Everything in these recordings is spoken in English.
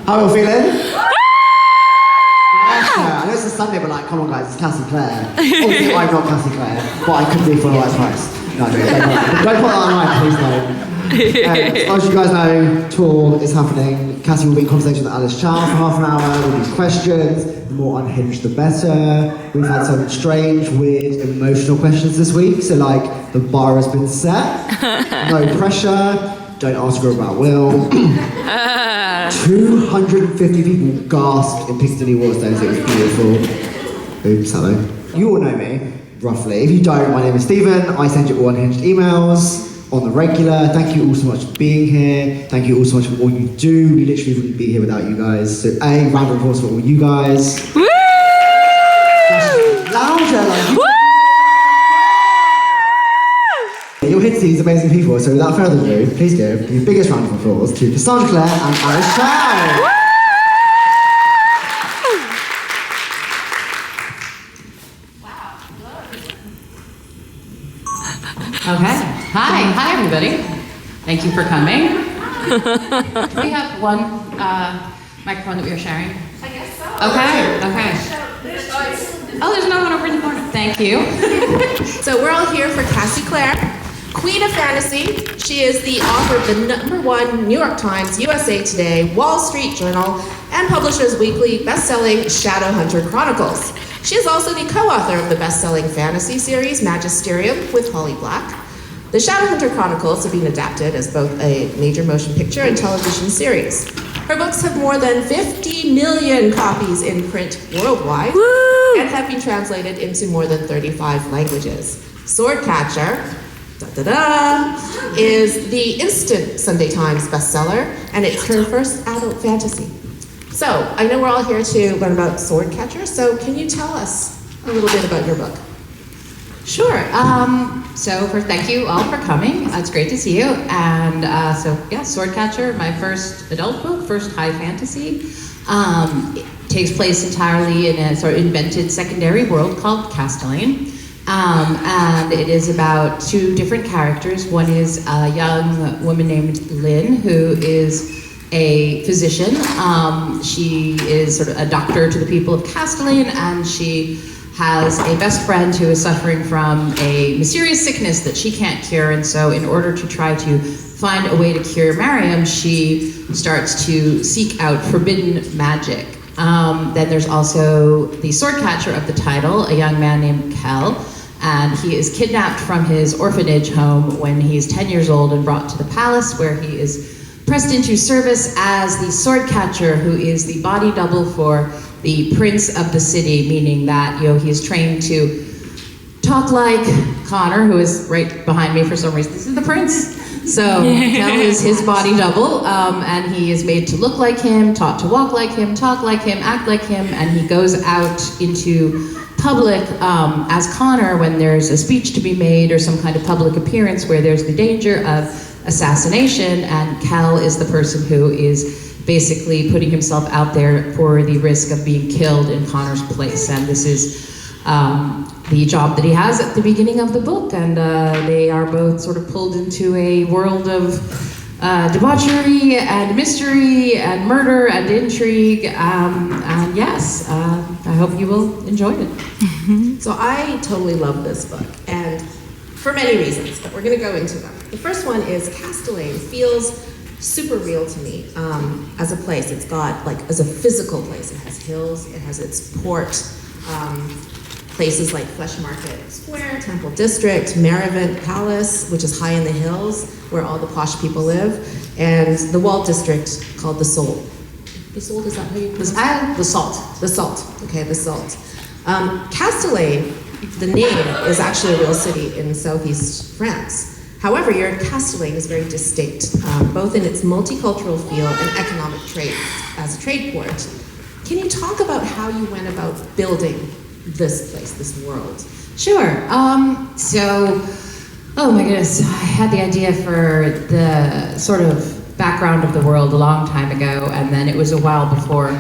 How are you feeling? I know it's a Sunday, but like, come on guys, it's Cassie Clare. Obviously, I'm not Cassie Clare, but I could be for the right price. No, don't put that online, please no. As you guys know, tour is happening. Cassie will be in conversation with Alice Chow for half an hour. There'll be questions. The more unhinged, the better. We've had some strange, weird, emotional questions this week. So like, the bar has been set. No pressure. Don't ask her about Will. 250 people gasped in Piccadilly Waterstones. It was beautiful. Oops, hello. You all know me, roughly. If you don't, my name is Stephen. I send you all unhinged emails on the regular. Thank you all so much for being here. Thank you all so much for all you do. We literally wouldn't be here without you guys. So round of applause for all you guys. Woo! Louder, like you. You're here to see these amazing people, so without further ado, please give the biggest round of applause to Cassandra, Clare and Alice Chow. Okay. Hi everybody. Thank you for coming. Do we have one microphone that we are sharing? I guess so. Okay. Oh, there's another one over in the corner. Thank you. So we're all here for Cassie Clare, Queen of Fantasy. She is the author of the #1 New York Times, USA Today, Wall Street Journal, and Publishers Weekly best-selling Shadowhunter Chronicles. She is also the co-author of the best-selling fantasy series Magisterium with Holly Black. The Shadowhunter Chronicles have been adapted as both a major motion picture and television series. Her books have more than 50 million copies in print worldwide. Woo! And have been translated into more than 35 languages. Swordcatcher, is the instant Sunday Times bestseller, and it's her first adult fantasy. So, I know we're all here to learn about Swordcatcher, so can you tell us a little bit about your book? Sure. So first, thank you all for coming. It's great to see you. And Swordcatcher, my first adult book, first high fantasy. It takes place entirely in a sort of invented secondary world called Castellane. And it is about two different characters. One is a young woman named Lynn, who is a physician. She is sort of a doctor to the people of Castellane, and she has a best friend who is suffering from a mysterious sickness that she can't cure, and so in order to try to find a way to cure Mariam, she starts to seek out forbidden magic. Then there's also the swordcatcher of the title, a young man named Kel, and he is kidnapped from his orphanage home when he's 10 years old and brought to the palace, where he is pressed into service as the swordcatcher, who is the body double for the prince of the city, meaning that he's trained to talk like Connor, who is right behind me for some reason. This is the prince. So Kel is his body double, and he is made to look like him, taught to walk like him, talk like him, act like him, and he goes out into public as Connor when there's a speech to be made or some kind of public appearance where there's the danger of assassination, and Kel is the person who is basically putting himself out there for the risk of being killed in Connor's place. And this is the job that he has at the beginning of the book, and they are both sort of pulled into a world of debauchery and mystery and murder and intrigue, and yes, I hope you will enjoy it. So I totally love this book, and for many reasons, but we're going to go into them. The first one is Castellane feels super real to me as a place. It's got, as a physical place, it has hills, it has its port, places like Flesh Market Square, Temple District, Merivent Palace, which is high in the hills, where all the posh people live, and the walled district called the Salt. The Salt, is that how you pronounce it? The Salt. The Salt, okay, the Salt. Castellane, the name, is actually a real city in southeast France. However, your Castellane is very distinct, both in its multicultural feel and economic trade as a trade port. Can you talk about how you went about building this place, this world? Sure. Oh my goodness, I had the idea for the sort of background of the world a long time ago, and then it was a while before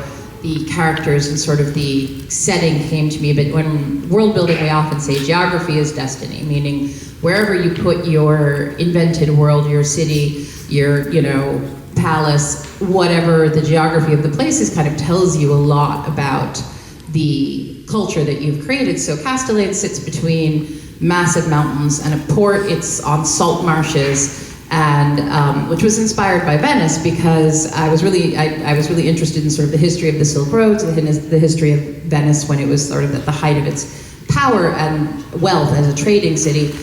the characters and sort of the setting came to me. But when world building, we often say geography is destiny, meaning wherever you put your invented world, your city, your, palace, whatever the geography of the place is, kind of tells you a lot about the culture that you've created. So Castellane sits between massive mountains and a port. It's on salt marshes, and which was inspired by Venice, because I was really interested in sort of the history of the Silk Roads, the history of Venice when it was sort of at the height of its power and wealth as a trading city,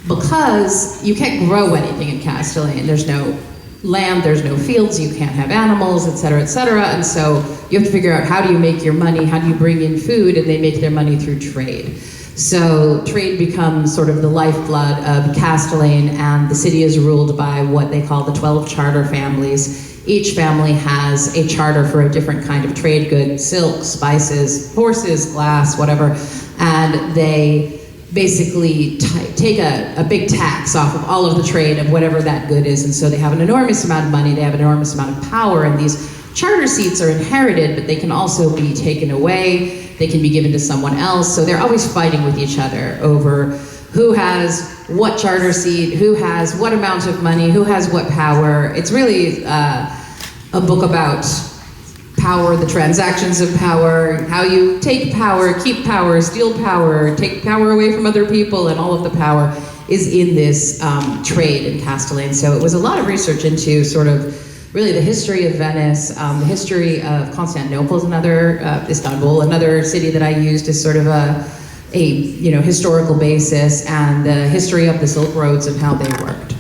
because you can't grow anything in Castellane. There's no land, there's no fields, you can't have animals, et cetera, and so you have to figure out, how do you make your money, how do you bring in food, and they make their money through trade. So trade becomes sort of the lifeblood of Castellane, and the city is ruled by what they call the 12 charter families. Each family has a charter for a different kind of trade good: silk, spices, horses, glass, whatever, and they basically take a big tax off of all of the trade of whatever that good is, and so they have an enormous amount of money, they have an enormous amount of power, and these charter seats are inherited, but they can also be taken away, they can be given to someone else, so they're always fighting with each other over who has what charter seat, who has what amount of money, who has what power. It's really a book about power, the transactions of power, how you take power, keep power, steal power, take power away from other people, and all of the power is in this trade in Castellane. So it was a lot of research into sort of really the history of Venice, the history of Constantinople is another, Istanbul, another city that I used as sort of a historical basis, and the history of the Silk Roads and how they worked.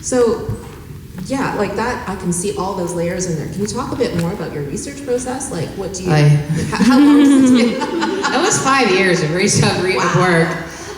So, yeah, like that, I can see all those layers in there. Can you talk a bit more about your research process? Like, what do you, how long does it take? It was 5 years of research of work.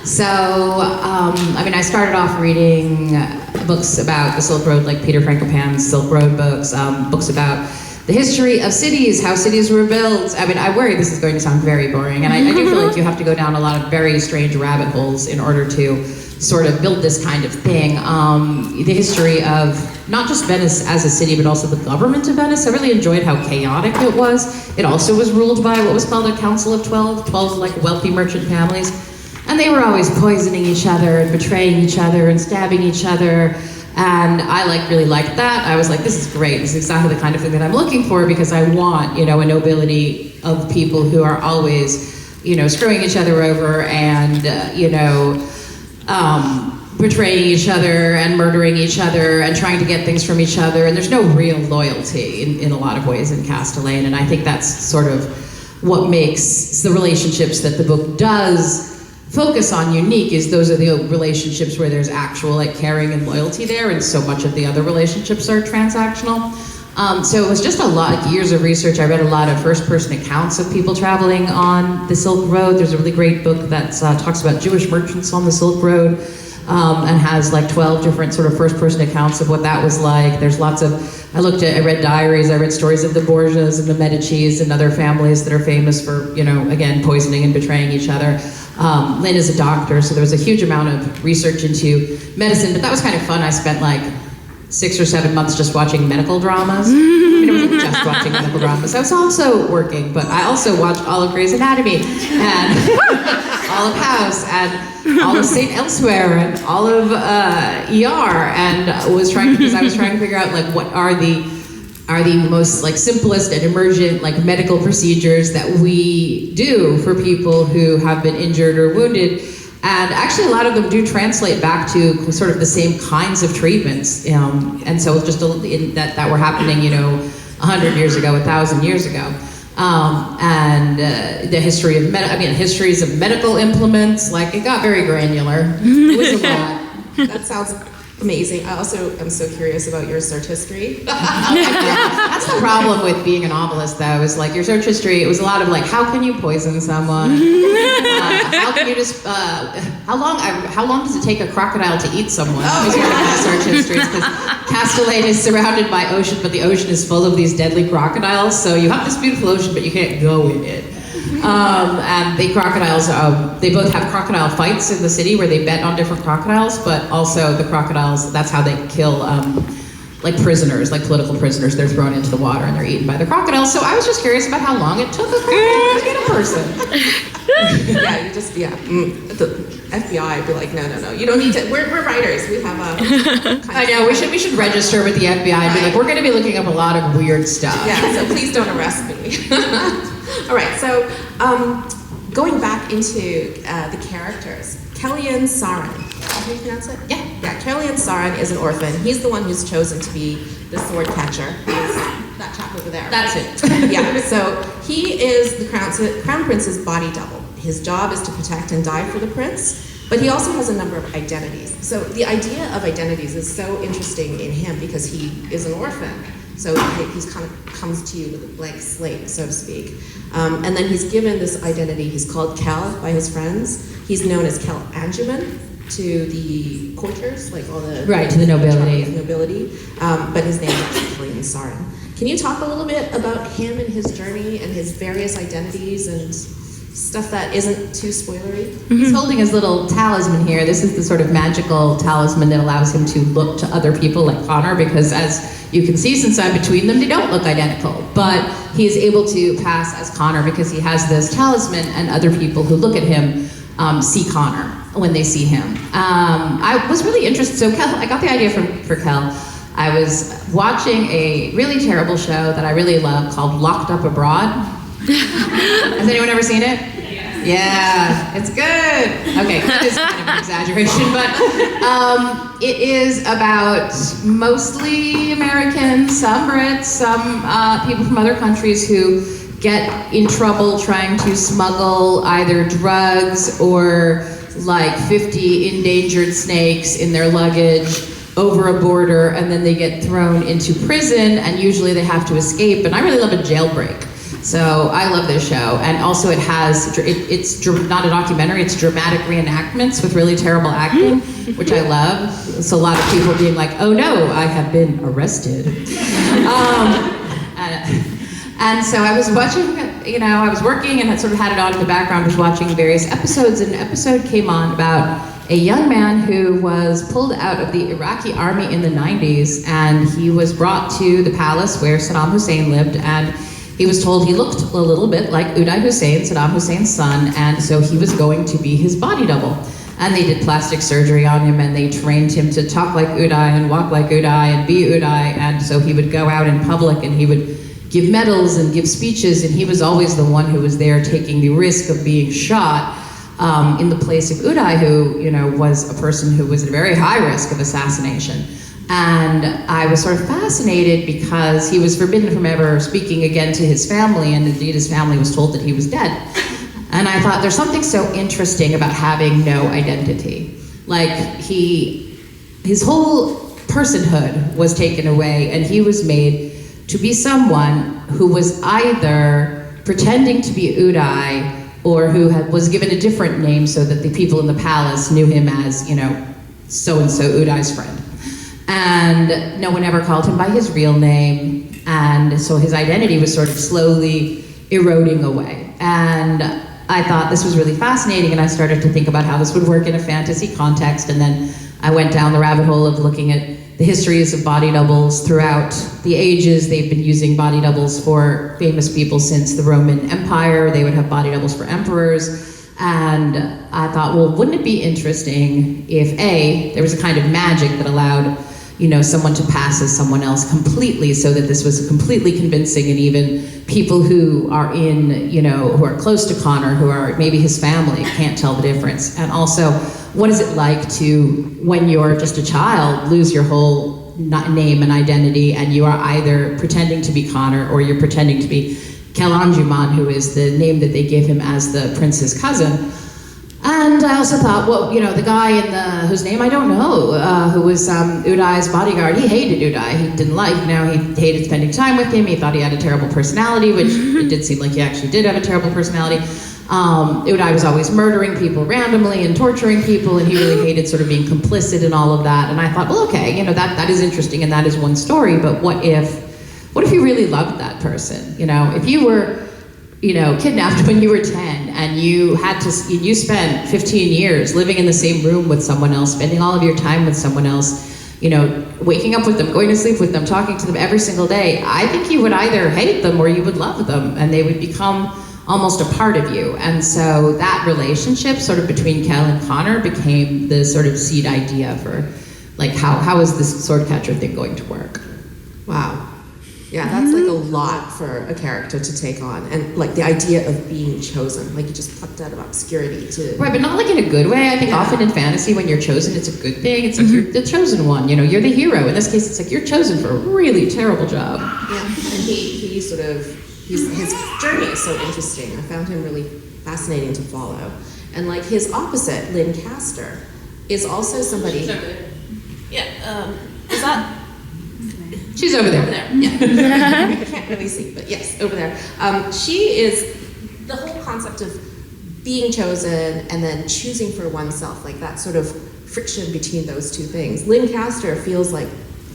So, I started off reading books about the Silk Road, like Peter Frankopan's Silk Road books, books about the history of cities, how cities were built. I worry this is going to sound very boring, and I do feel like you have to go down a lot of very strange rabbit holes in order to sort of build this kind of thing. The history of not just Venice as a city, but also the government of Venice. I really enjoyed how chaotic it was. It also was ruled by what was called a Council of 12 like wealthy merchant families. And they were always poisoning each other and betraying each other and stabbing each other. And I really liked that. I was like, this is great. This is exactly the kind of thing that I'm looking for, because I want, a nobility of people who are always, screwing each other over and, betraying each other and murdering each other and trying to get things from each other. And there's no real loyalty in a lot of ways in Castellane. And I think that's sort of what makes the relationships that the book does focus on unique, is those are the relationships where there's actual caring and loyalty there, and so much of the other relationships are transactional. So it was just a lot of years of research. I read a lot of first-person accounts of people traveling on the Silk Road. There's a really great book that talks about Jewish merchants on the Silk Road, and has 12 different sort of first-person accounts of what that was like. There's lots of, I read diaries, I read stories of the Borgias and the Medicis and other families that are famous for, again, poisoning and betraying each other. Lynn is a doctor, so there was a huge amount of research into medicine, but that was kind of fun. I spent 6 or 7 months just watching medical dramas. It wasn't just watching medical dramas. I was also working, but I also watched all of Grey's Anatomy, and all of House, and all of St. Elsewhere, and all of ER, and I was trying to figure out what are the most simplest and emergent medical procedures that we do for people who have been injured or wounded. And actually a lot of them do translate back to sort of the same kinds of treatments. And so just that were happening, 100 years ago, 1,000 years ago. And the history of histories of medical implements, it got very granular. It was a lot. That sounds amazing. I also am so curious about your search history. That's the problem with being a novelist, though, is your search history, it was a lot of how can you poison someone? How can you just, how long does it take a crocodile to eat someone? Is one of my search histories, because Castellane is surrounded by ocean, but the ocean is full of these deadly crocodiles, so you have this beautiful ocean, but you can't go in it. And the crocodiles, they both have crocodile fights in the city where they bet on different crocodiles, but also the crocodiles, that's how they kill like prisoners, like political prisoners. They're thrown into the water and they're eaten by the crocodiles. So I was just curious about how long it took a crocodile to get a person. The FBI would be like, no, you don't need to. We're writers. We have a. I know we should register with the FBI and be like, we're going to be looking up a lot of weird stuff. Yeah, so please don't arrest me. All right, so going back into the characters, Kellyan Saran. How do you pronounce it? Yeah. Yeah, Kellyan Saran is an orphan. He's the one who's chosen to be the sword catcher. He's that chap over there. That's it. Yeah, so he is the Crown Prince's body double. His job is to protect and die for the prince, but he also has a number of identities. So the idea of identities is so interesting in him because he is an orphan. So he's kind of comes to you with a blank slate, so to speak. And then he's given this identity. He's called Kel by his friends. He's known as Kel Anjuman to the courtiers, like all the to the nobility. But his name is actually Kellyan Saran. Can you talk a little bit about him and his journey and his various identities and stuff that isn't too spoilery? He's holding his little talisman here. This is the sort of magical talisman that allows him to look to other people like Connor, because as you can see, since I'm between them, they don't look identical. But he is able to pass as Connor because he has this talisman, and other people who look at him see Connor when they see him. I was really interested. So Kel, I got the idea for Kel. I was watching a really terrible show that I really love called Locked Up Abroad. Has anyone ever seen it? Yeah, it's good. Okay, it's kind of an exaggeration, but it is about mostly Americans, some Brits, some people from other countries who get in trouble trying to smuggle either drugs or like 50 endangered snakes in their luggage over a border, and then they get thrown into prison, and usually they have to escape. And I really love a jailbreak. So I love this show, and also it has, it's not a documentary, it's dramatic reenactments with really terrible acting, which I love. So a lot of people being like, oh no, I have been arrested. And so I was watching, I was working and had sort of had it on in the background, was watching various episodes, and an episode came on about a young man who was pulled out of the Iraqi army in the 90s, and he was brought to the palace where Saddam Hussein lived, and he was told he looked a little bit like Uday Hussein, Saddam Hussein's son, and so he was going to be his body double. And they did plastic surgery on him, and they trained him to talk like Uday and walk like Uday and be Uday, and so he would go out in public and he would give medals and give speeches, and he was always the one who was there taking the risk of being shot in the place of Uday, who was a person who was at a very high risk of assassination. And I was sort of fascinated because he was forbidden from ever speaking again to his family, and indeed his family was told that he was dead. And I thought there's something so interesting about having no identity. Like his whole personhood was taken away, and he was made to be someone who was either pretending to be Uday or who was given a different name so that the people in the palace knew him as, so-and-so Uday's friend. And no one ever called him by his real name, and so his identity was sort of slowly eroding away. And I thought this was really fascinating, and I started to think about how this would work in a fantasy context, and then I went down the rabbit hole of looking at the histories of body doubles throughout the ages. They've been using body doubles for famous people since the Roman Empire. They would have body doubles for emperors. And I thought, well, wouldn't it be interesting if there was a kind of magic that allowed someone to pass as someone else completely, so that this was completely convincing, and even people who are who are close to Connor, who are maybe his family, can't tell the difference. And also, what is it like to, when you're just a child, lose your whole name and identity, and you are either pretending to be Connor or you're pretending to be Kel Anjuman, who is the name that they gave him as the prince's cousin. And I also thought, well, the guy whose name I don't know, who was Uday's bodyguard, he hated Uday. He didn't he hated spending time with him. He thought he had a terrible personality, which it did seem like he actually did have a terrible personality. Uday was always murdering people randomly and torturing people, and he really hated sort of being complicit in all of that. And I thought, well, okay, that is interesting, and that is one story, but what if you really loved that person? If you were kidnapped when you were 10, and you spent 15 years living in the same room with someone else, spending all of your time with someone else, waking up with them, going to sleep with them, talking to them every single day, I think you would either hate them or you would love them, and they would become almost a part of you. And so that relationship sort of between Kel and Connor became the sort of seed idea for like how is this sword catcher thing going to work. Wow. Yeah, that's like a lot for a character to take on. And like the idea of being chosen, like you just plucked out of obscurity to... Right, but not like in a good way. I think often in fantasy when you're chosen, it's a good thing. It's like you're the chosen one, you're the hero. In this case, it's like you're chosen for a really terrible job. Yeah, and he sort of, his journey is so interesting. I found him really fascinating to follow. And like his opposite, Lynn Castor, is also somebody... She's over there. Yeah, is that... She's over there. Over there, yeah. I can't really see, but yes, over there. She is the whole concept of being chosen and then choosing for oneself, like that sort of friction between those two things. Lynn Castor feels like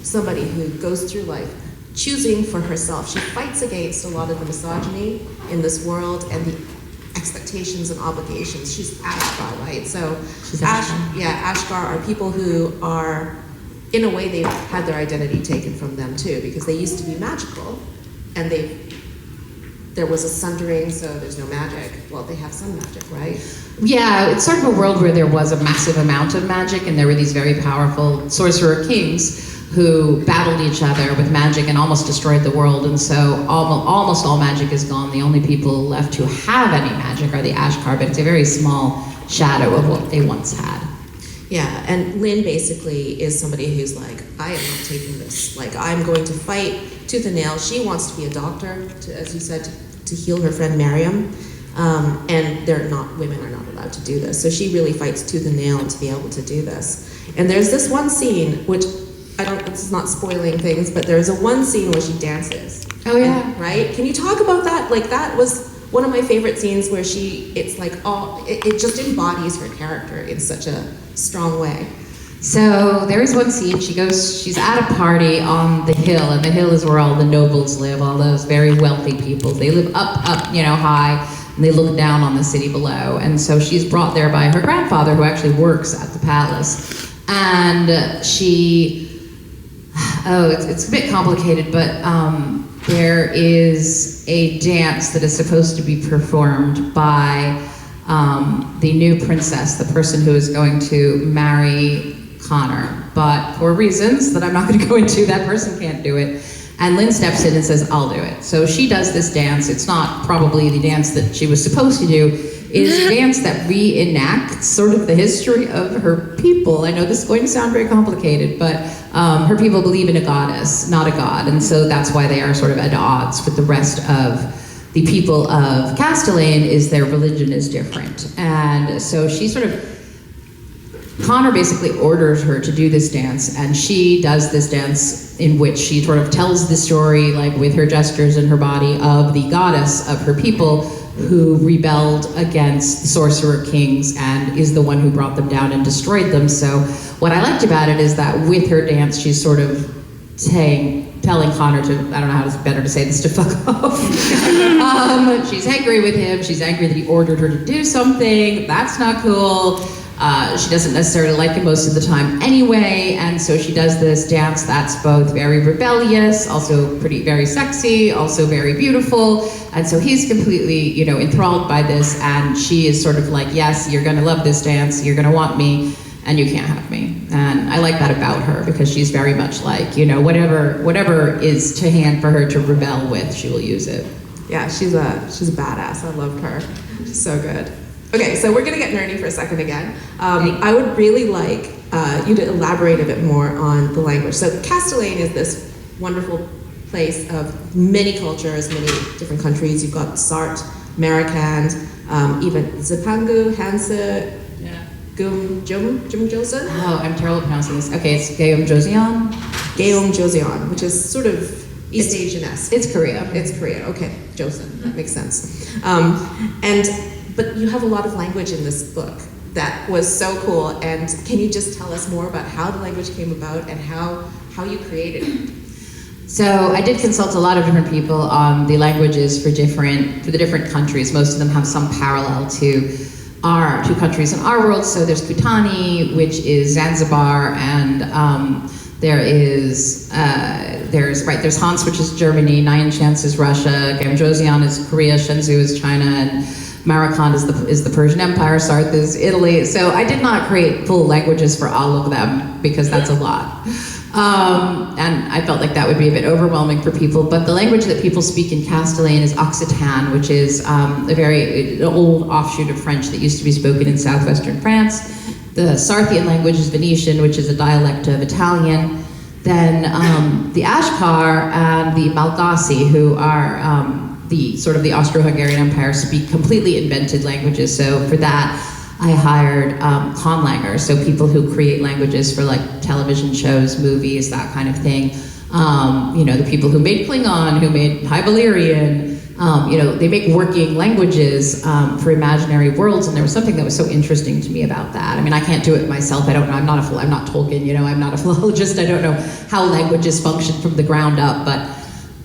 somebody who goes through life choosing for herself. She fights against a lot of the misogyny in this world and the expectations and obligations. She's Ashgar, right? So Ashgar are people who are, in a way, they've had their identity taken from them too, because they used to be magical, and there was a sundering, so there's no magic. Well, they have some magic, right? Yeah, it's sort of a world where there was a massive amount of magic, and there were these very powerful sorcerer kings who battled each other with magic and almost destroyed the world, and so almost all magic is gone. The only people left who have any magic are the Ashgar, but it's a very small shadow of what they once had. Yeah, and Lynn basically is somebody who's like, I am not taking this. Like, I'm going to fight tooth and nail. She wants to be a doctor, as you said, to heal her friend Miriam. And women are not allowed to do this. So she really fights tooth and nail to be able to do this. And there's this one scene, which this is not spoiling things, but there's one scene where she dances. Oh yeah. Right? Can you talk about that? Like, that was one of my favorite scenes where it just embodies her character in such a strong way. So there is one scene, she's at a party on the hill, and the hill is where all the nobles live, all those very wealthy people. They live up, high, and they look down on the city below. And so she's brought there by her grandfather, who actually works at the palace. And it's a bit complicated, but there is a dance that is supposed to be performed by the new princess, the person who is going to marry Connor. But for reasons that I'm not going to go into, that person can't do it. And Lynn steps in and says, I'll do it. So she does this dance. It's not probably the dance that she was supposed to do. It is a dance that reenacts sort of the history of her people. I know this is going to sound very complicated, but her people believe in a goddess, not a god. And so that's why they are sort of at odds with the rest of the people of Castellane, is their religion is different. And so Connor basically orders her to do this dance, and she does this dance in which she sort of tells the story, like with her gestures and her body, of the goddess of her people who rebelled against the sorcerer kings and is the one who brought them down and destroyed them. So what I liked about it is that with her dance, she's sort of telling Connor to, I don't know how it's better to say this, to fuck off. She's angry with him. She's angry that he ordered her to do something. That's not cool. She doesn't necessarily like him most of the time anyway, and so she does this dance that's both very rebellious, also very sexy, also very beautiful, and so he's completely, enthralled by this, and she is sort of like, yes, you're gonna love this dance, you're gonna want me, and you can't have me. And I like that about her, because she's very much like, whatever is to hand for her to rebel with, she will use it. Yeah, she's a badass. I love her. She's so good. Okay, so we're gonna get nerdy for a second again. I would really like you to elaborate a bit more on the language. So Castellane is this wonderful place of many cultures, many different countries. You've got Sartre, Marikand, even Zipangu, Hansa, Jumjosen? Oh, I'm terrible at pronouncing this. Okay, it's Gyeongjoseon. Gyeongjoseon, which is sort of East Asian-esque. It's Korea. It's Korea, okay. Joseon, that makes sense. But you have a lot of language in this book that was so cool, and can you just tell us more about how the language came about and how you created it? So I did consult a lot of different people on the languages for the different countries. Most of them have some parallel to our two countries in our world. So there's Kutani, which is Zanzibar, and There is, there's Hans, which is Germany, Nine Chance is Russia, Gamjoseon is Korea, Shenzhou is China, and Maracon is the Persian Empire, Sarth is Italy. So I did not create full languages for all of them because that's a lot. And I felt like that would be a bit overwhelming for people, but the language that people speak in Castellan is Occitan, which is a very old offshoot of French that used to be spoken in southwestern France. The Sarthian language is Venetian, which is a dialect of Italian. Then the Ashkar and the Malgasi, who are the Austro-Hungarian Empire, speak completely invented languages. So for that, I hired conlangers, so people who create languages for like television shows, movies, that kind of thing. The people who made Klingon, who made High Valyrian, they make working languages for imaginary worlds, and there was something that was so interesting to me about that. I mean, I can't do it myself. I don't know. I'm not Tolkien. I'm not a philologist. I don't know how languages function from the ground up, but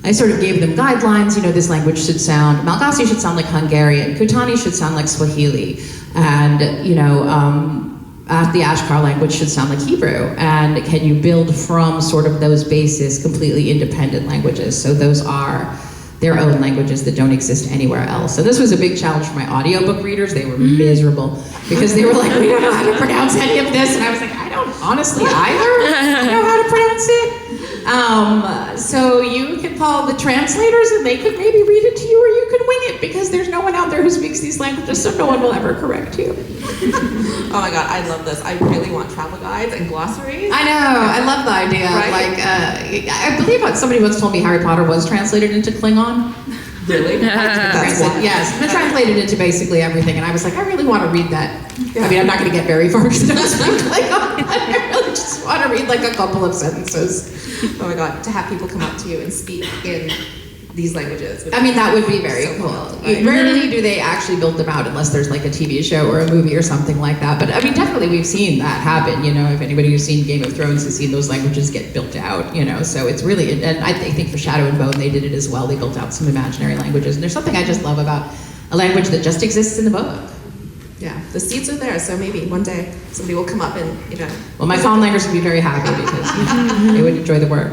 I sort of gave them guidelines. This language should sound, Malgasi should sound like Hungarian, Kutani should sound like Swahili, and the Ashkar language should sound like Hebrew. And can you build from sort of those bases completely independent languages? So those are their own languages that don't exist anywhere else. So this was a big challenge for my audiobook readers. They were miserable because they were like, we don't know how to pronounce any of this. And I was like, I don't honestly either know how to pronounce it. So you can call the translators and they could maybe read it to you, or you could wing it because there's no one out there who speaks these languages, so no one will ever correct you. Oh my god, I love this. I really want travel guides and glossaries. I know, I love the idea. Right? I believe somebody once told me Harry Potter was translated into Klingon. Really? That's wild. Yes, it's been translated into basically everything, and I was like, I really want to read that. I mean, I'm not going to get very far because I don't speak Klingon. I really just want to read like a couple of sentences. Oh my god, to have people come up to you and speak in these languages. I mean, that would be very cool. Right? Rarely do they actually build them out unless there's like a TV show or a movie or something like that. But I mean, definitely we've seen that happen. If anybody who's seen Game of Thrones has seen those languages get built out, so it's really, and I think for Shadow and Bone they did it as well. They built out some imaginary languages. And there's something I just love about a language that just exists in the book. Yeah, the seeds are there, so maybe one day somebody will come up and, Well, my conlangers would be very happy because they would enjoy the work.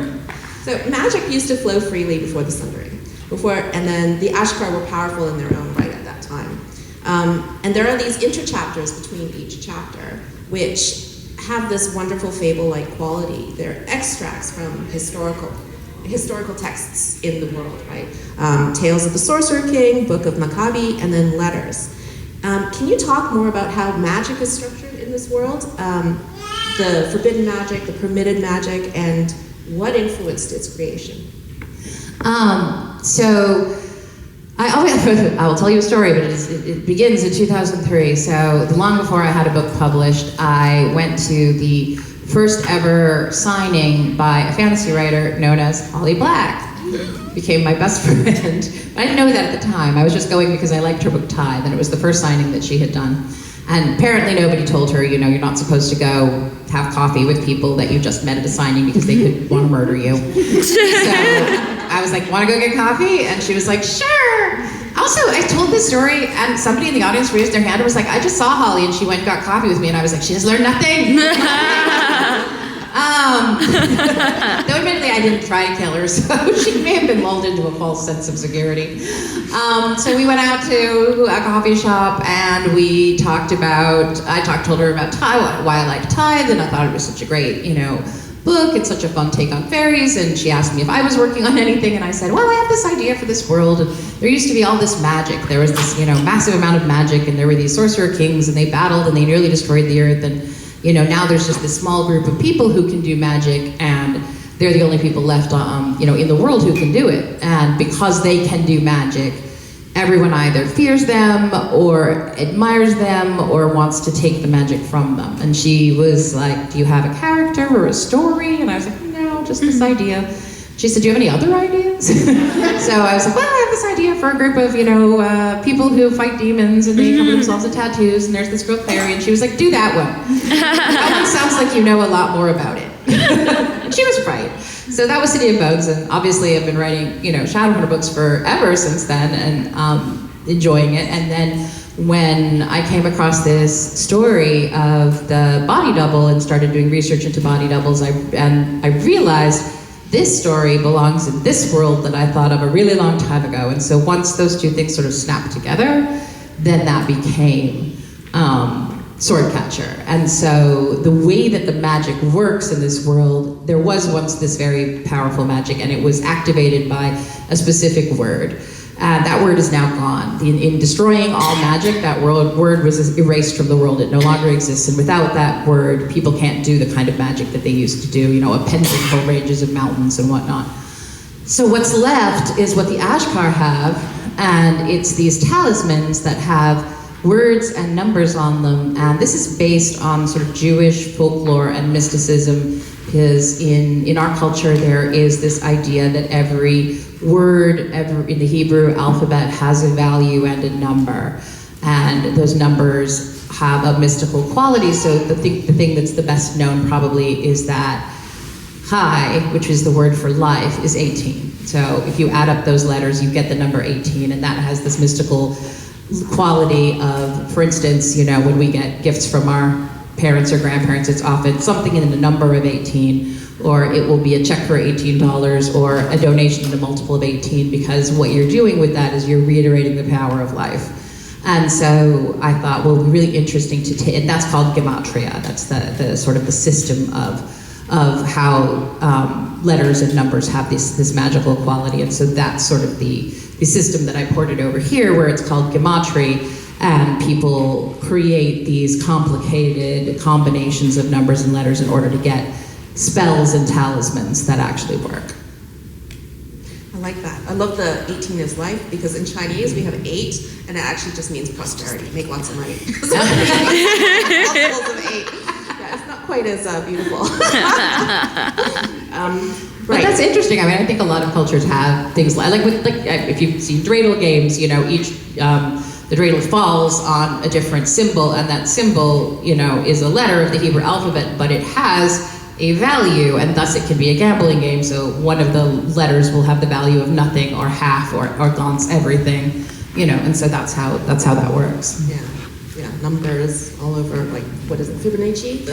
So magic used to flow freely before the Sundering. And then the Ashkar were powerful in their own right at that time. And there are these interchapters between each chapter, which have this wonderful fable-like quality. They're extracts from historical texts in the world, right? Tales of the Sorcerer King, Book of Maccabi, and then letters. Can you talk more about how magic is structured in this world? The forbidden magic, the permitted magic, and what influenced its creation? So I will tell you a story, but it begins in 2003. So long before I had a book published, I went to the first ever signing by a fantasy writer known as Holly Black. Became my best friend. I didn't know that at the time. I was just going because I liked her book Tithe, and it was the first signing that she had done. And apparently nobody told her, you're not supposed to go have coffee with people that you just met at a signing because they could want to murder you. So I was like, want to go get coffee? And she was like, sure. Also, I told this story and somebody in the audience raised their hand and was like, I just saw Holly and she went and got coffee with me. And I was like, she has learned nothing. Though admittedly I didn't try to kill her, so she may have been lulled into a false sense of security. So we went out to a coffee shop and I told her about Tithe, why I like Tithe, and I thought it was such a great, book. It's such a fun take on fairies, and she asked me if I was working on anything, and I said, well, I have this idea for this world, and there used to be all this magic. There was this, massive amount of magic, and there were these sorcerer kings, and they battled, and they nearly destroyed the earth, and now there's just this small group of people who can do magic, and they're the only people left, in the world who can do it. And because they can do magic, everyone either fears them or admires them or wants to take the magic from them. And she was like, do you have a character or a story? And I was like, no, just this idea. She said, do you have any other ideas? So I was like, well, I have this idea for a group of, people who fight demons and they cover themselves in tattoos, and there's this girl Clare, and she was like, do that one. That one sounds like you know a lot more about it. And she was right. So that was City of Bones, and obviously I've been writing, Shadowrunner books forever since then, and enjoying it. And then when I came across this story of the body double and started doing research into body doubles, I realized this story belongs in this world that I thought of a really long time ago. And so once those two things sort of snapped together, then that became Swordcatcher. And so the way that the magic works in this world, there was once this very powerful magic, and it was activated by a specific word. That word is now gone. In destroying all magic, that word was erased from the world. It no longer exists, and without that word, people can't do the kind of magic that they used to do, appending whole ranges of mountains and whatnot. So what's left is what the Ashkar have, and it's these talismans that have words and numbers on them, and this is based on sort of Jewish folklore and mysticism, because in our culture there is this idea that every word in the Hebrew alphabet has a value and a number, and those numbers have a mystical quality. So the thing that's the best known probably is that Chai, which is the word for life, is 18. So if you add up those letters, you get the number 18, and that has this mystical quality of, for instance, when we get gifts from our parents or grandparents, it's often something in the number of 18, or it will be a check for $18 or a donation in a multiple of 18, because what you're doing with that is you're reiterating the power of life. And so I thought, well, it would be really interesting to take, and that's called gematria. That's the sort of the system of how letters and numbers have this magical quality. And so that's sort of the system that I ported over here, where it's called gematria, and people create these complicated combinations of numbers and letters in order to get spells and talismans that actually work. I like that. I love the 18 is life, because in Chinese we have 8, and it actually just means prosperity, make lots of money. So multiples of 8. Yeah, it's not quite as beautiful. But that's interesting. I mean, I think a lot of cultures have things like if you've seen dreidel games, each the dreidel falls on a different symbol, and that symbol, is a letter of the Hebrew alphabet, but it has a value, and thus it can be a gambling game. So one of the letters will have the value of nothing or half or gaunt's everything, and so that's how that works. Yeah, numbers all over, like, what is it, Fibonacci?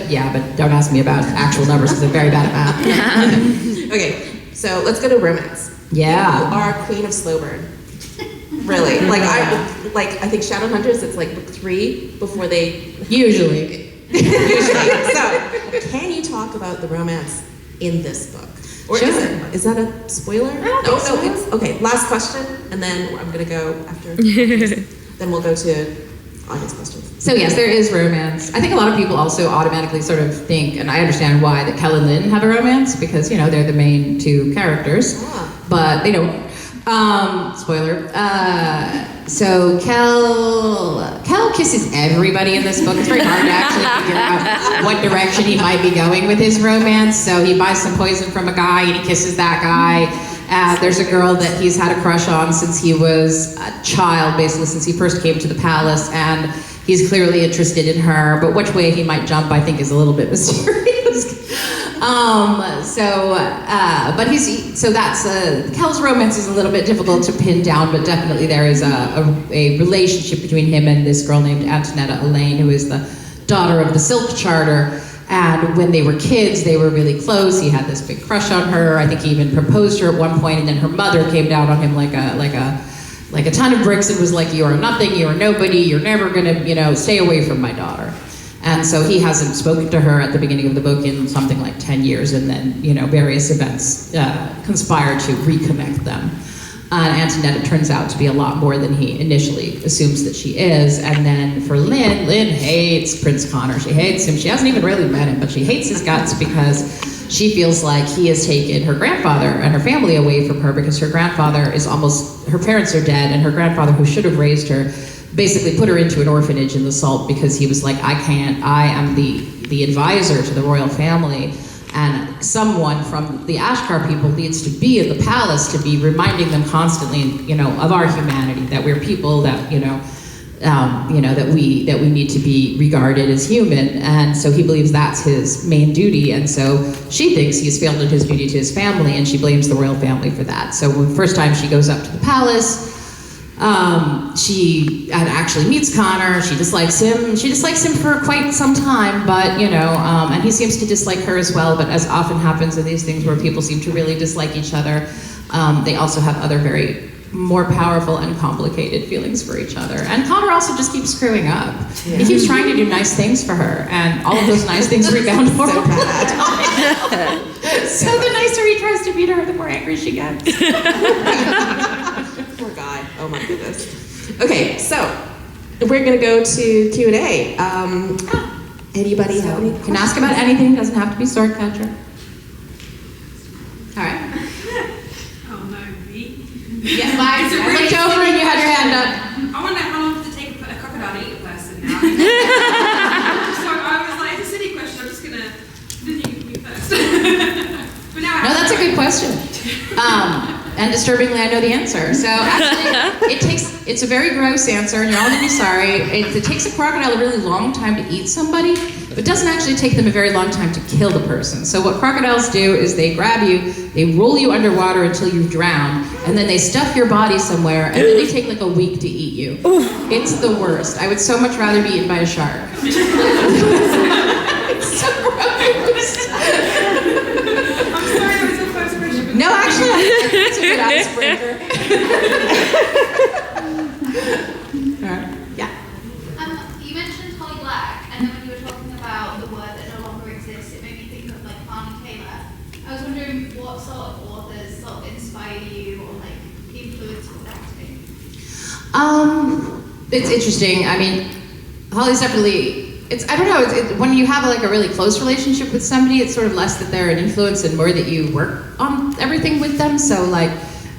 Yeah, but don't ask me about actual numbers because I'm very bad at math. Okay, so let's go to romance. Yeah. You are Queen of Slowburn. Really, I think Shadowhunters, it's like book 3 before they usually. So, can you talk about the romance in this book? Or sure. Is that a spoiler? No, it's okay. Last question, and then I'm gonna go after. Then we'll go to audience questions. So yes, there is romance. I think a lot of people also automatically sort of think, and I understand why, that Kel and Lynn have a romance, because they're the main 2 characters, but they don't. Spoiler. So Kel kisses everybody in this book. It's very hard to actually figure out what direction he might be going with his romance. So he buys some poison from a guy and he kisses that guy. There's a girl that he's had a crush on since he was a child, basically since he first came to the palace, and he's clearly interested in her, but which way he might jump, I think, is a little bit mysterious. Kel's romance is a little bit difficult to pin down, but definitely there is a relationship between him and this girl named Antonetta Elaine, who is the daughter of the Silk Charter. And when they were kids, they were really close. He had this big crush on her. I think he even proposed to her at one point, and then her mother came down on him like a ton of bricks and was like, "You are nothing, you are nobody, you're never gonna, stay away from my daughter." And so he hasn't spoken to her at the beginning of the book in something like 10 years, and then, various events conspire to reconnect them. Antonetta turns out to be a lot more than he initially assumes that she is. And then for Lynn hates Prince Connor. She hates him. She hasn't even really met him, but she hates his guts because she feels like he has taken her grandfather and her family away from her, because her grandfather her parents are dead, and her grandfather, who should have raised her, basically put her into an orphanage in the Salt because he was like, I am the advisor to the royal family, and someone from the Ashkar people needs to be at the palace to be reminding them constantly, of our humanity, that we're people, that, that we need to be regarded as human. And so he believes that's his main duty, and so she thinks he's failed in his duty to his family, and she blames the royal family for that. So the first time she goes up to the palace, She actually meets Connor. She dislikes him. She dislikes him for quite some time, but and he seems to dislike her as well. But as often happens in these things where people seem to really dislike each other, they also have other very more powerful and complicated feelings for each other. And Connor also just keeps screwing up. Yeah. He keeps trying to do nice things for her, and all of those nice things rebound for so bad. So the nicer he tries to beat her, the more angry she gets. Poor guy. Oh my goodness. Okay, so we're gonna go to Q&A. Anybody have any? You can ask about anything. Doesn't have to be sword catcher. All right. Yeah, bye. I looked over and you had your hand up. I wonder how long does it take a crocodile to eat a person now? So I was like, it's a silly question, I'm just gonna, then you can first. But now No, that's a good question. And disturbingly, I know the answer. So actually, it's a very gross answer, and you're all gonna be sorry. It takes a crocodile a really long time to eat somebody, but it doesn't actually take them a very long time to kill the person. So what crocodiles do is they grab you, they roll you underwater until you drown, and then they stuff your body somewhere, and then they take like a week to eat you. It's the worst. I would so much rather be eaten by a shark. It's so gross. I'm sorry, it was a first question. No, actually, it's a good icebreaker. All right. Yeah. You mentioned Holly Black, and then when you were talking about the word that no longer exists, it made me think of like Barney Taylor. I was wondering what sort of authors sort of inspire you or like influence your writing? It's interesting. I mean, Holly's definitely. I don't know. When you have like a really close relationship with somebody, it's sort of less that they're an influence and more that you work on everything with them. So like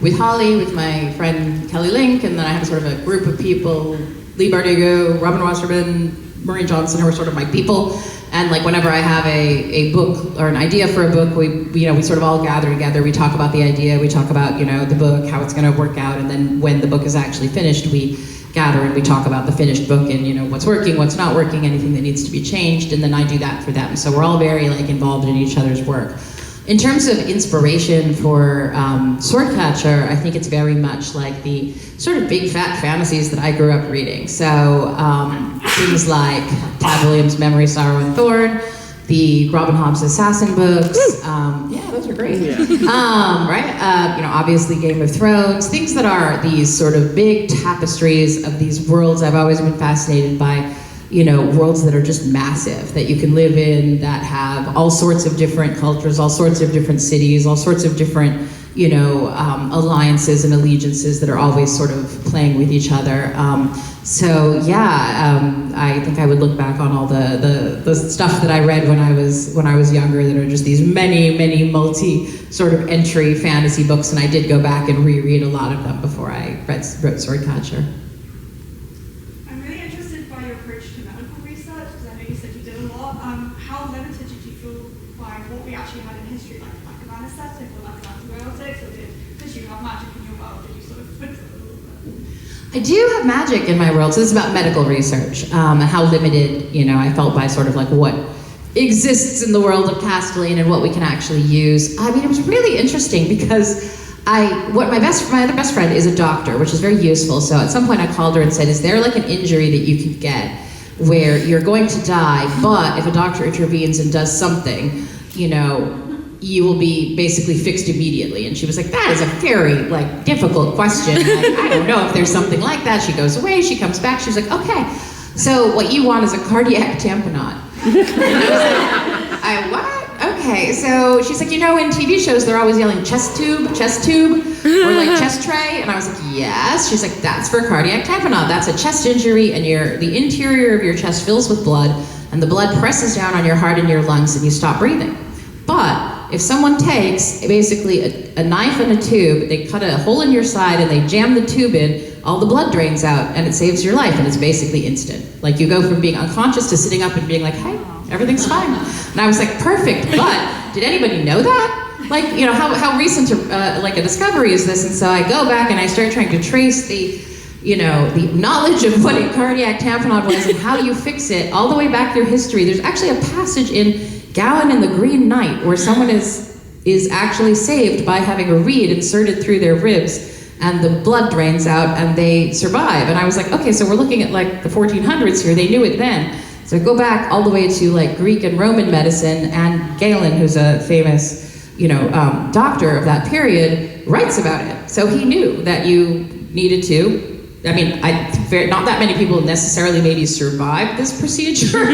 with Holly, with my friend Kelly Link, and then I have sort of a group of people: Lee Bardugo, Robin Wasserman, Marie Johnson, who are sort of my people. And like whenever I have a book or an idea for a book, we sort of all gather together. We talk about the idea. We talk about the book, how it's going to work out, and then when the book is actually finished, we gather and we talk about the finished book and what's working, what's not working, anything that needs to be changed, and then I do that for them. So we're all very like involved in each other's work. In terms of inspiration for Swordcatcher, I think it's very much like the sort of big fat fantasies that I grew up reading. So things like Tad Williams' Memory, Sorrow, and Thorn, the Robin Hobb's Assassin books. Yeah, those are great. Yeah. Right? Obviously Game of Thrones, things that are these sort of big tapestries of these worlds. I've always been fascinated by worlds that are just massive, that you can live in, that have all sorts of different cultures, all sorts of different cities, all sorts of different, alliances and allegiances that are always sort of playing with each other. I think I would look back on all the stuff that I read when I was younger that are just these many multi sort of entry fantasy books, and I did go back and reread a lot of them before I wrote Swordcatcher. I'm really interested by your approach to medical research, because I know you said you did a lot. How limited did you feel by what we actually had in history, like lack of anesthetic or lack of antibiotics, or did you have magic in your world? Did you sort of fix it a little bit? I do have magic in my world, so this is about medical research, and how limited, I felt by sort of like what exists in the world of Castellane and what we can actually use. I mean, it was really interesting because my other best friend is a doctor, which is very useful. So at some point I called her and said, is there like an injury that you can get where you're going to die, but if a doctor intervenes and does something, you will be basically fixed immediately? And she was like, that is a very difficult question. I don't know if there's something like that. She goes away, she comes back, she's like, okay, so what you want is a cardiac tamponade. And I was like, what? Okay, so she's like, in TV shows they're always yelling chest tube, or chest tray, and I was like, yes. She's like, that's for cardiac tamponade. That's a chest injury, and the interior of your chest fills with blood, and the blood presses down on your heart and your lungs, and you stop breathing. But if someone takes basically a knife and a tube, they cut a hole in your side and they jam the tube in, all the blood drains out and it saves your life, and it's basically instant. Like you go from being unconscious to sitting up and being like, hey, everything's fine. And I was like, perfect, but did anybody know that? How recent a discovery is this? And so I go back and I start trying to trace the knowledge of what a cardiac tamponade was and how you fix it all the way back through history. There's actually a passage in Gawain and the Green Knight where someone is actually saved by having a reed inserted through their ribs and the blood drains out and they survive. And I was like, okay, so we're looking at like the 1400s here, they knew it then. So I go back all the way to like Greek and Roman medicine, and Galen, who's a famous, doctor of that period, writes about it. So he knew that you needed to, not that many people necessarily maybe survived this procedure,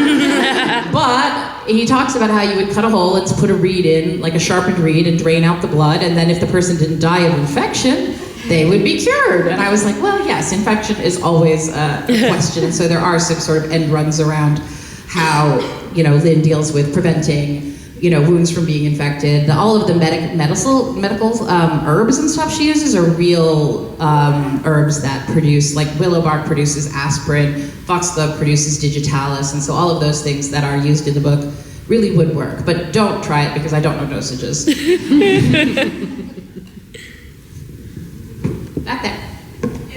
but he talks about how you would cut a hole and put a reed in, like a sharpened reed, and drain out the blood, and then if the person didn't die of infection, they would be cured. And I was like, well, yes, infection is always a question, and so there are some sort of end runs around how, Lynn deals with preventing wounds from being infected. All of the medical herbs and stuff she uses are real herbs that produce, like willow bark produces aspirin, foxglove produces digitalis, and so all of those things that are used in the book really would work. But don't try it because I don't know dosages. Back there.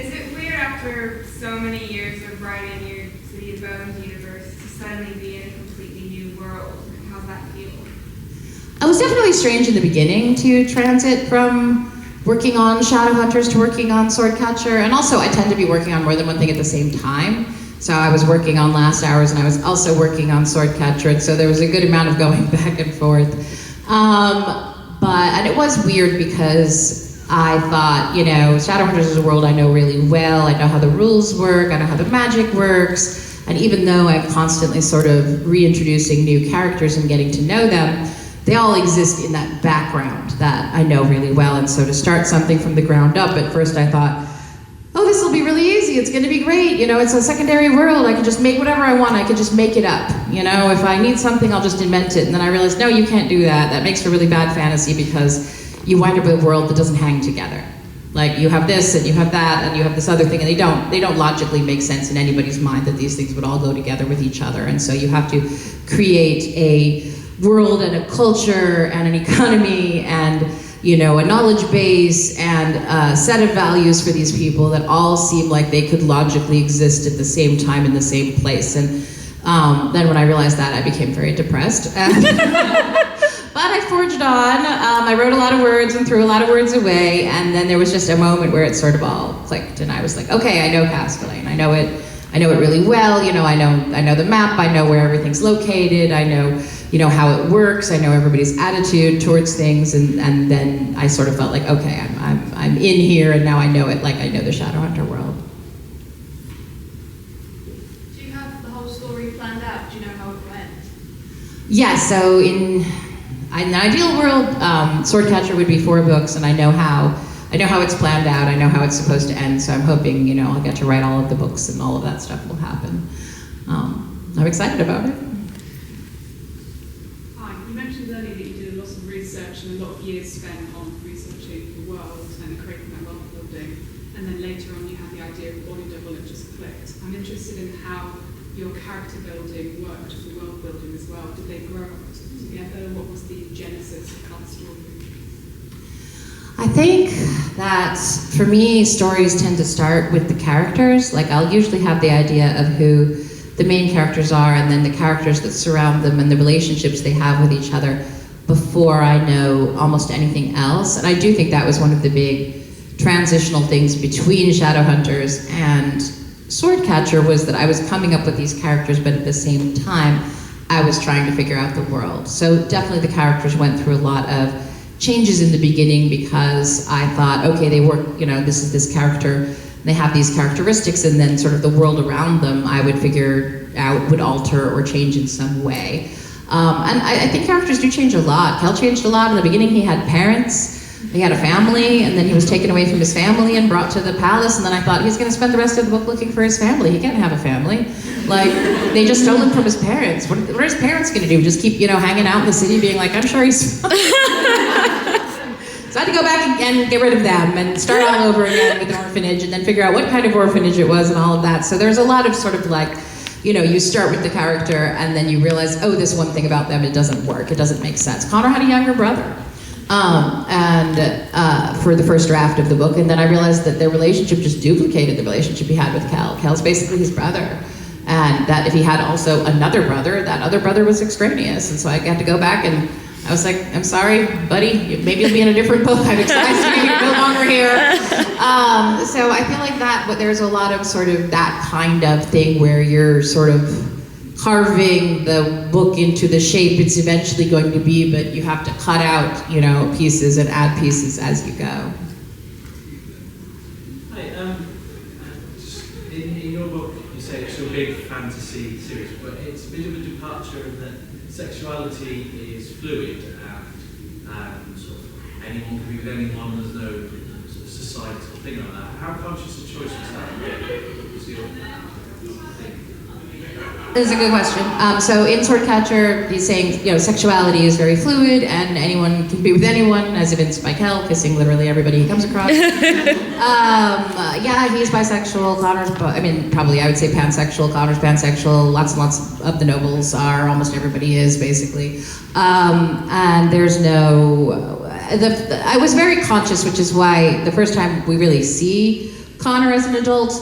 Is it weird after so many years of writing your City of Bones universe to suddenly be in a completely new world? How's that feel? It was definitely strange in the beginning to transit from working on Shadowhunters to working on Swordcatcher, and also I tend to be working on more than one thing at the same time. So I was working on Last Hours and I was also working on Swordcatcher, and so there was a good amount of going back and forth. And it was weird because I thought, Shadowhunters is a world I know really well, I know how the rules work, I know how the magic works, and even though I'm constantly sort of reintroducing new characters and getting to know them, they all exist in that background that I know really well. And so to start something from the ground up, at first I thought, oh, this will be really easy, it's gonna be great, it's a secondary world, I can just make whatever I want, I can just make it up. If I need something, I'll just invent it. And then I realized, no, you can't do that. That makes for really bad fantasy because you wind up with a world that doesn't hang together. Like you have this and you have that and you have this other thing, and they don't logically make sense in anybody's mind that these things would all go together with each other. And so you have to create a world and a culture and an economy and a knowledge base and a set of values for these people that all seem like they could logically exist at the same time in the same place. And then when I realized that, I became very depressed. But I forged on. I wrote a lot of words and threw a lot of words away, and then there was just a moment where it sort of all clicked, and I was like, okay, I know Castellane. I know it really well. I know the map. I know where everything's located. I know how it works. I know everybody's attitude towards things, and then I sort of felt like, okay, I'm in here, and now I know it like I know the Shadowhunter world. Do you have the whole story planned out? Do you know how it went? Yeah, so in an ideal world, Swordcatcher would be 4 books, and I know how it's planned out. I know how it's supposed to end, so I'm hoping, I'll get to write all of the books and all of that stuff will happen. I'm excited about it. Hi, you mentioned earlier that you did a lot of research and a lot of years spent on researching the world and creating that world building, and then later on you had the idea of body double and just clicked. I'm interested in how your character building worked with the world building as well. Did they grow up together? What was the genesis of that story? I think that for me, stories tend to start with the characters. Like I'll usually have the idea of who the main characters are, and then the characters that surround them and the relationships they have with each other before I know almost anything else. And I do think that was one of the big transitional things between Shadowhunters and Swordcatcher, was that I was coming up with these characters, but at the same time, I was trying to figure out the world. So definitely the characters went through a lot of changes in the beginning because I thought, okay, they work, this is this character, they have these characteristics, and then sort of the world around them I would figure out would alter or change in some way. And I think characters do change a lot. Kel changed a lot. In the beginning he had parents, he had a family, and then he was taken away from his family and brought to the palace, and then I thought he's going to spend the rest of the book looking for his family. He can't have a family. Like, they just stole him from his parents. What are his parents going to do? Just keep, hanging out in the city being like, I'm sure he's... So I had to go back and get rid of them and start all over again with an orphanage, and then figure out what kind of orphanage it was and all of that. So there's a lot of sort of like, you start with the character and then you realize, oh, this one thing about them, it doesn't work, it doesn't make sense. Connor had a younger brother for the first draft of the book, and then I realized that their relationship just duplicated the relationship he had with Kel. Kel's basically his brother. And that if he had also another brother, that other brother was extraneous. And so I had to go back and I was like, I'm sorry, buddy, maybe you'll be in a different book. I've excised you, you're no longer here. So I feel like there's a lot of sort of that kind of thing where you're sort of carving the book into the shape it's eventually going to be, but you have to cut out, pieces and add pieces as you go. Hi, in your book, you say it's your big fantasy series, but it's a bit of a departure in that sexuality is fluid and sort of anyone can be with anyone. There's no sort of societal thing like that. How conscious a choice was that? Was your thing? That's a good question. So in Swordcatcher, he's saying, sexuality is very fluid and anyone can be with anyone, as evinced by Kel, kissing literally everybody he comes across. Yeah, he's bisexual. Connor's, probably I would say pansexual. Connor's pansexual. Lots and lots of the nobles are. Almost everybody is, basically. And there's no... I was very conscious, which is why the first time we really see Connor as an adult,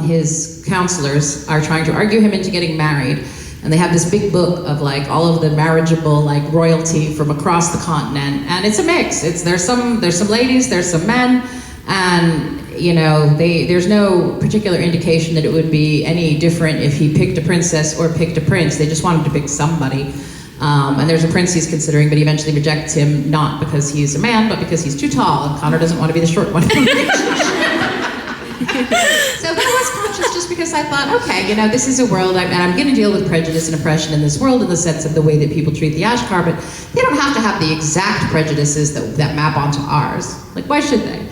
his counselors are trying to argue him into getting married, and they have this big book of all of the marriageable royalty from across the continent, and it's a mix. There's some ladies, there's some men, and there's no particular indication that it would be any different if he picked a princess or picked a prince. They just want him to pick somebody. And there's a prince he's considering, but he eventually rejects him, not because he's a man, but because he's too tall, and Connor doesn't want to be the short one. So that was conscious just because I thought, okay, this is a world, and I'm going to deal with prejudice and oppression in this world in the sense of the way that people treat the ash carpet. They don't have to have the exact prejudices that map onto ours. Why should they?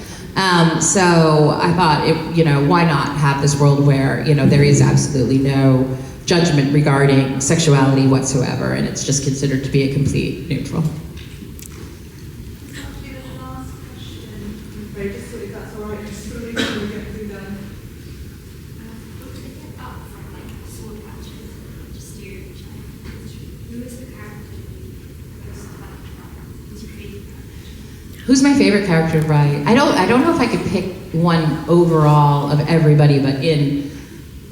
So I thought, why not have this world where, there is absolutely no judgment regarding sexuality whatsoever, and it's just considered to be a complete neutral. Who's my favorite character to write? I don't know if I could pick one overall of everybody, but in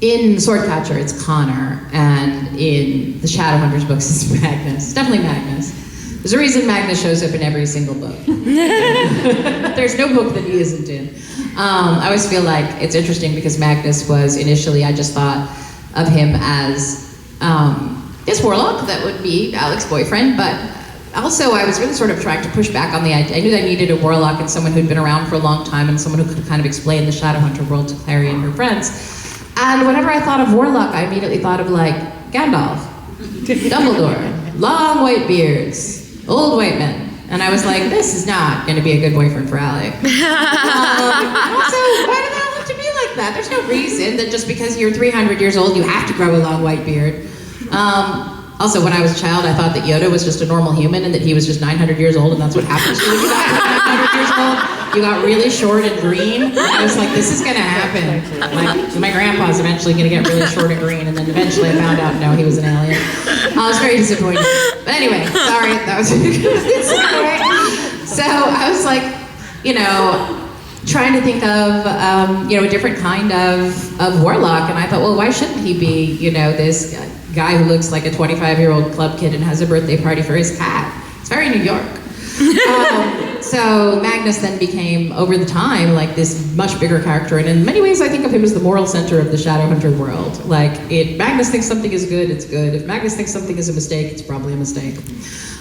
Swordcatcher it's Connor, and in the Shadowhunters books it's Magnus. It's definitely Magnus. There's a reason Magnus shows up in every single book. There's no book that he isn't in. I always feel like it's interesting because Magnus was initially, I just thought of him as this warlock that would be Alec's boyfriend, but also, I was really sort of trying to push back on the idea. I knew that I needed a warlock and someone who'd been around for a long time and someone who could kind of explain the Shadowhunter world to Clary and her friends. And whenever I thought of warlock, I immediately thought of Gandalf, Dumbledore, long white beards, old white men. And I was like, this is not going to be a good boyfriend for Alec. Also, why do they all have to be like that? There's no reason that just because you're 300 years old, you have to grow a long white beard. Also, when I was a child, I thought that Yoda was just a normal human and that he was just 900 years old, and that's what happens to you when you got 900 years old. You got really short and green. And I was like, this is going to happen. My grandpa's eventually going to get really short and green, and then eventually I found out, no, he was an alien. I was very disappointed. But anyway, sorry, that was a good segue. So I was like, trying to think of, a different kind of warlock, and I thought, well, why shouldn't he be, this guy who looks like a 25-year-old club kid and has a birthday party for his cat? It's very New York. So Magnus then became, over the time, this much bigger character, and in many ways I think of him as the moral center of the Shadowhunter world. If Magnus thinks something is good, it's good. If Magnus thinks something is a mistake, it's probably a mistake.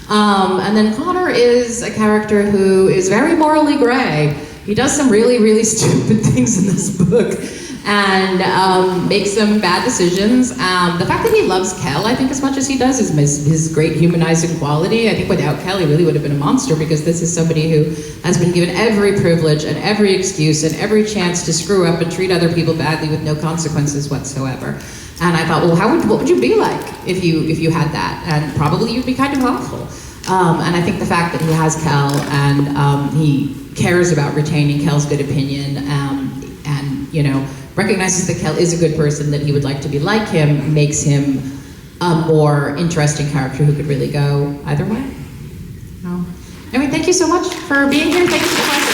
And then Connor is a character who is very morally gray. He does some really, really stupid things in this book and makes some bad decisions. The fact that he loves Kel, I think, as much as he does, is his great humanizing quality. I think without Kel, he really would have been a monster, because this is somebody who has been given every privilege and every excuse and every chance to screw up and treat other people badly with no consequences whatsoever. And I thought, well, what would you be like if you had that? And probably you'd be kind of awful. And I think the fact that he has Kel and he cares about retaining Kel's good opinion and recognizes that Kel is a good person, that he would like to be like him, makes him a more interesting character who could really go either way. Anyway, thank you so much for being here. Thank you for